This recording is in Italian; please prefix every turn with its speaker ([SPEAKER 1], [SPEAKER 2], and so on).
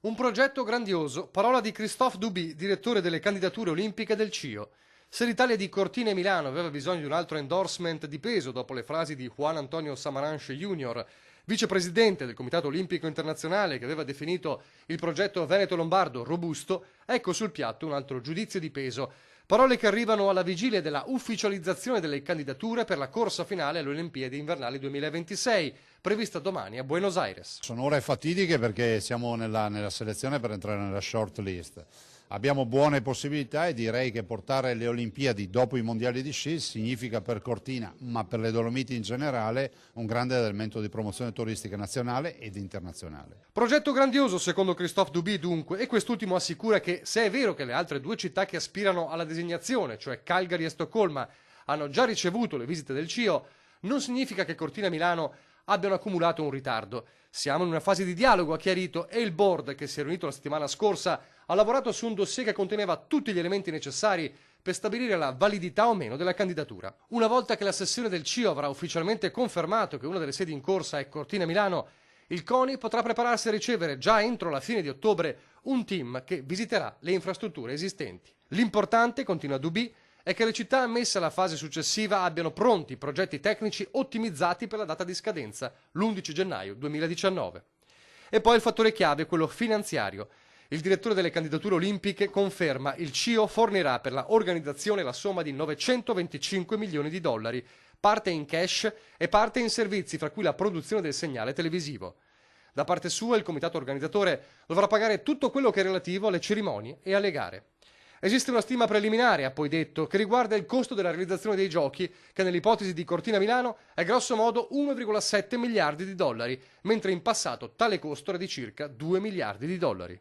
[SPEAKER 1] Un progetto grandioso, parola di Christophe Duby, direttore delle candidature olimpiche del CIO. Se l'Italia di Cortina e Milano aveva bisogno di un altro endorsement di peso dopo le frasi di Juan Antonio Samaranch Jr., vicepresidente del Comitato Olimpico Internazionale che aveva definito il progetto Veneto-Lombardo robusto, ecco sul piatto un altro giudizio di peso. Parole che arrivano alla vigilia della ufficializzazione delle candidature per la corsa finale alle Olimpiadi invernali 2026, prevista domani a Buenos Aires.
[SPEAKER 2] Sono ore fatidiche perché siamo nella selezione per entrare nella short list. Abbiamo buone possibilità e direi che portare le Olimpiadi dopo i mondiali di sci significa per Cortina, ma per le Dolomiti in generale, un grande elemento di promozione turistica nazionale ed internazionale.
[SPEAKER 1] Progetto grandioso secondo Christophe Duby dunque, e quest'ultimo assicura che se è vero che le altre due città che aspirano alla designazione, cioè Calgary e Stoccolma, hanno già ricevuto le visite del CIO, non significa che Cortina e Milano abbiano accumulato un ritardo. Siamo in una fase di dialogo, ha chiarito, e il board, che si è riunito la settimana scorsa, ha lavorato su un dossier che conteneva tutti gli elementi necessari per stabilire la validità o meno della candidatura. Una volta che la sessione del CIO avrà ufficialmente confermato che una delle sedi in corsa è Cortina e Milano, il CONI potrà prepararsi a ricevere già entro la fine di ottobre un team che visiterà le infrastrutture esistenti. L'importante, continua Duby, è che le città ammesse alla fase successiva abbiano pronti progetti tecnici ottimizzati per la data di scadenza, l'11 gennaio 2019. E poi il fattore chiave, quello finanziario. Il direttore delle candidature olimpiche conferma il CIO fornirà per la organizzazione la somma di 925 milioni di dollari, parte in cash e parte in servizi, fra cui la produzione del segnale televisivo. Da parte sua il comitato organizzatore dovrà pagare tutto quello che è relativo alle cerimonie e alle gare. Esiste una stima preliminare, ha poi detto, che riguarda il costo della realizzazione dei giochi, che nell'ipotesi di Cortina Milano è grosso modo 1,7 miliardi di dollari, mentre in passato tale costo era di circa 2 miliardi di dollari.